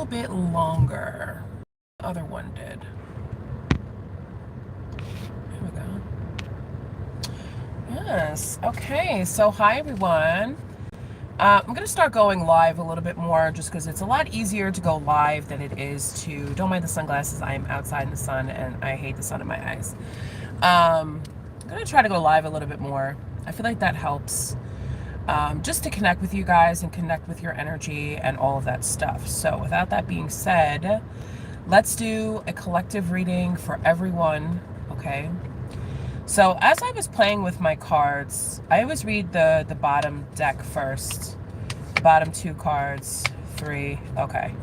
bit longer. The other one did. Here we go. Yes. Okay. So hi everyone. I'm going to start going live a little bit more just because it's a lot easier to go live than it is to, don't mind the sunglasses, I am outside in the sun and I hate the sun in my eyes. I'm going to try to go live a little bit more. I feel like that helps just to connect with you guys and connect with your energy and all of that stuff. So without that being said, let's do a collective reading for everyone, okay? So as I was playing with my cards, I always read the bottom deck first. Bottom 2 cards, 3, okay.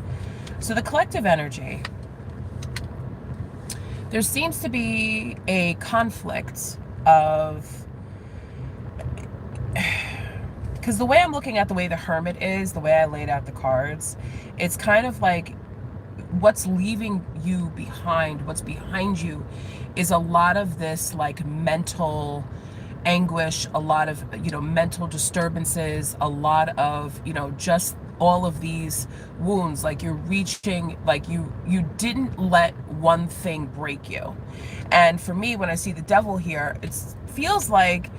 So the collective energy. There seems to be a conflict of, because the way I'm looking at the way the Hermit is, the way I laid out the cards, it's kind of like what's leaving you behind, what's behind you is a lot of this like mental anguish, a lot of, mental disturbances, a lot of, just all of these wounds, like you're reaching, like you didn't let one thing break you. And for me, when I see the Devil here, it feels like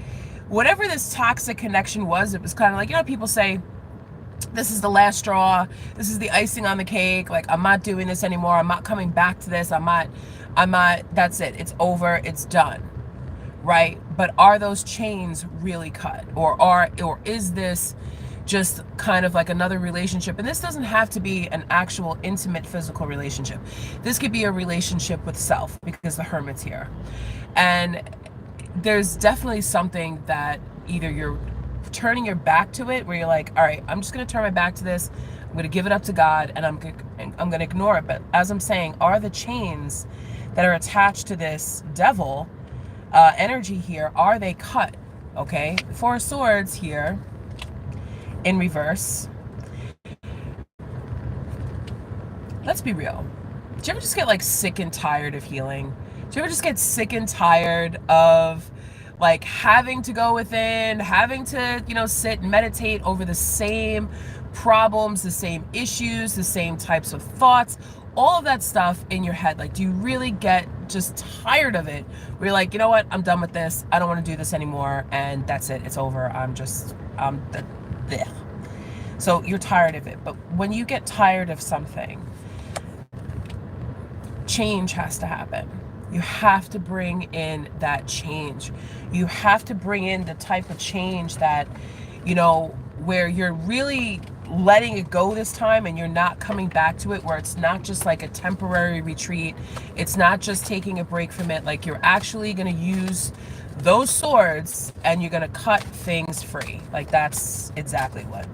whatever this toxic connection was, it was kind of like, people say, this is the last straw, this is the icing on the cake, like I'm not doing this anymore, I'm not coming back to this, I'm not, that's it, it's over, it's done, right? But are those chains really cut, or is this just kind of like another relationship? And this doesn't have to be an actual intimate physical relationship. This could be a relationship with self, because the Hermit's here. And there's definitely something that either you're turning your back to it, where you're like, all right, I'm just going to turn my back to this, I'm going to give it up to God, and I'm going to ignore it. But as I'm saying, are the chains that are attached to this Devil energy here, are they cut? Okay, 4 of Swords here in reverse. Let's be real. Do you ever just get like sick and tired of healing? Do you ever just get sick and tired of like having to go within, having to, sit and meditate over the same problems, the same issues, the same types of thoughts, all of that stuff in your head? Like, do you really get just tired of it? Where you're like, you know what, I'm done with this. I don't want to do this anymore. And that's it. It's over. I'm bleh. So you're tired of it. But when you get tired of something, change has to happen. You have to bring in that change. You have to bring in the type of change that, where you're really letting it go this time and you're not coming back to it, where it's not just like a temporary retreat. It's not just taking a break from it. Like, you're actually going to use those swords and you're going to cut things free. Like, that's exactly what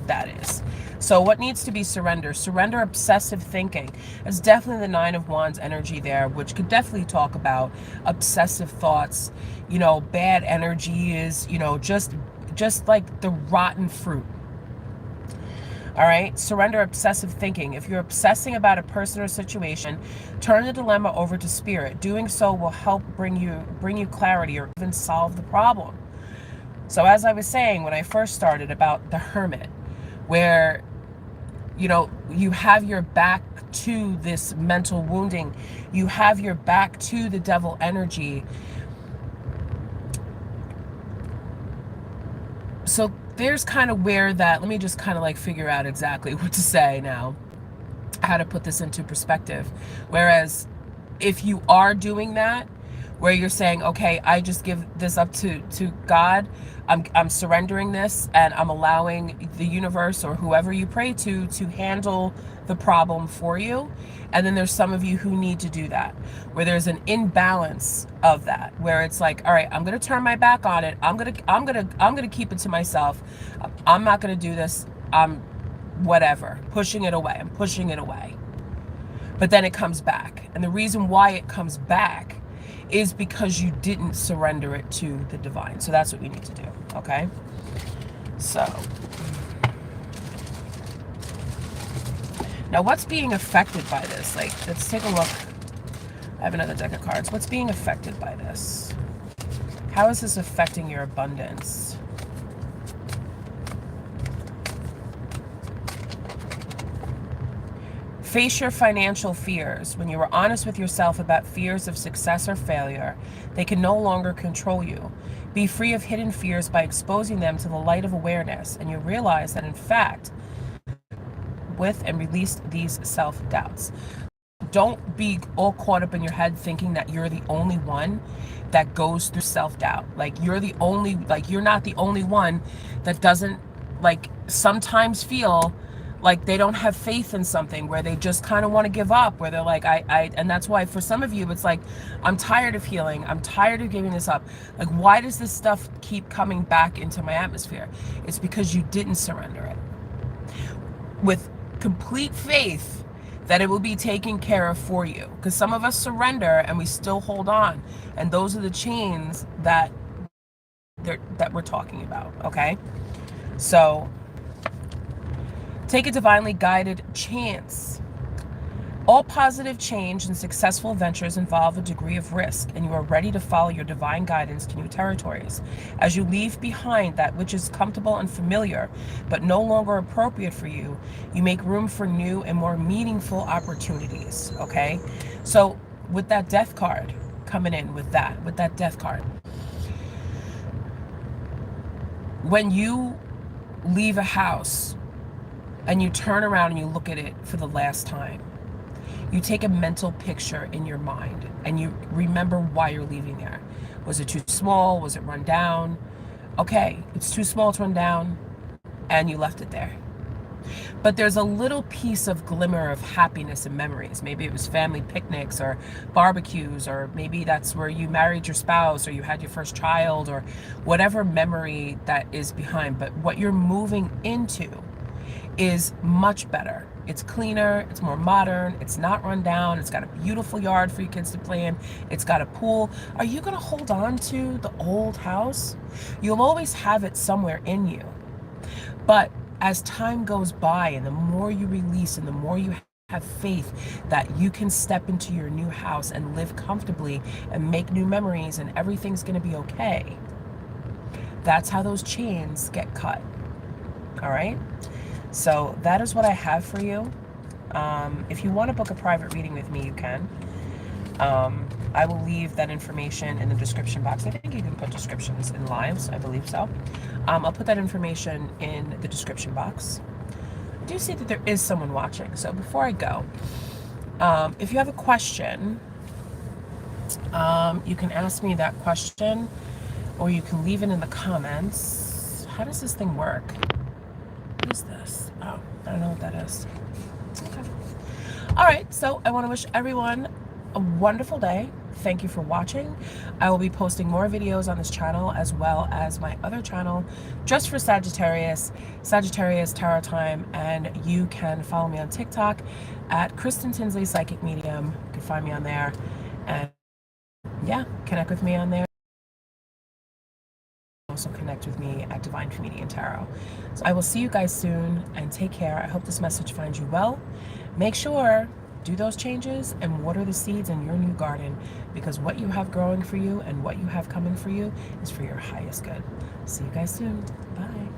that is. So what needs to be surrender? Surrender obsessive thinking. There's definitely the 9 of Wands energy there, which could definitely talk about obsessive thoughts, bad energy is, just like the rotten fruit. All right, surrender obsessive thinking. If you're obsessing about a person or situation, turn the dilemma over to spirit. Doing so will help bring you clarity, or even solve the problem. So as I was saying when I first started about the Hermit, where you have your back to this mental wounding, you have your back to the Devil energy. So there's kind of where that, let me just kind of like figure out exactly what to say now, how to put this into perspective. Whereas if you are doing that, where you're saying, okay, I just give this up to God, I'm surrendering this, and I'm allowing the universe or whoever you pray to handle the problem for you. And then there's some of you who need to do that, where there's an imbalance of that, where it's like, all right, I'm going to turn my back on it. I'm going to keep it to myself. I'm not going to do this. I'm whatever, pushing it away. I'm pushing it away. But then it comes back. And the reason why it comes back is because you didn't surrender it to the divine. So that's what we need to do, okay? So, now what's being affected by this? Like, let's take a look. I have another deck of cards. What's being affected by this? How is this affecting your abundance? Face your financial fears. When you are honest with yourself about fears of success or failure, they can no longer control you. Be free of hidden fears by exposing them to the light of awareness, and you realize that in fact, with and release these self-doubts. Don't be all caught up in your head thinking that you're the only one that goes through self-doubt. Like you're not the only one that doesn't like sometimes feel like they don't have faith in something, where they just kind of want to give up, where they're like, and that's why for some of you, it's like, I'm tired of healing. I'm tired of giving this up. Like, why does this stuff keep coming back into my atmosphere? It's because you didn't surrender it. With complete faith that it will be taken care of for you. Because some of us surrender and we still hold on. And those are the chains that we're talking about, okay? So take a divinely guided chance. All positive change and successful ventures involve a degree of risk, and you are ready to follow your divine guidance to new territories. As you leave behind that which is comfortable and familiar, but no longer appropriate for you, you make room for new and more meaningful opportunities, okay? So with that death card coming in with that death card, when you leave a house and you turn around and you look at it for the last time, you take a mental picture in your mind and you remember why you're leaving there. Was it too small? Was it run down? Okay, it's too small to run down, and you left it there. But there's a little piece of glimmer of happiness and memories. Maybe it was family picnics or barbecues, or maybe that's where you married your spouse or you had your first child, or whatever memory that is behind. But what you're moving into is much better. It's cleaner, it's more modern, it's not run down, it's got a beautiful yard for your kids to play in, it's got a pool. Are you going to hold on to the old house? You'll always have it somewhere in you. But as time goes by and the more you release and the more you have faith that you can step into your new house and live comfortably and make new memories and everything's going to be okay, that's how those chains get cut. All right? So that is what I have for you. If you want to book a private reading with me, you can. I will leave that information in the description box. I think you can put descriptions in lives. I believe so. I'll put that information in the description box. I do see that there is someone watching. So before I go, if you have a question, you can ask me that question, or you can leave it in the comments. How does this thing work? What is this? Oh, I don't know what that is. Okay. All right, so I want to wish everyone a wonderful day. Thank you for watching. I will be posting more videos on this channel as well as my other channel just for Sagittarius Tarot Time, and you can follow me on TikTok at Kristen Tinsley Psychic Medium. You can find me on there, and yeah, connect with me on there. Also connect with me at Divine Comedian Tarot. So I will see you guys soon, and take care. I hope this message finds you well. Make sure, do those changes and water the seeds in your new garden, because what you have growing for you and what you have coming for you is for your highest good. See you guys soon. Bye.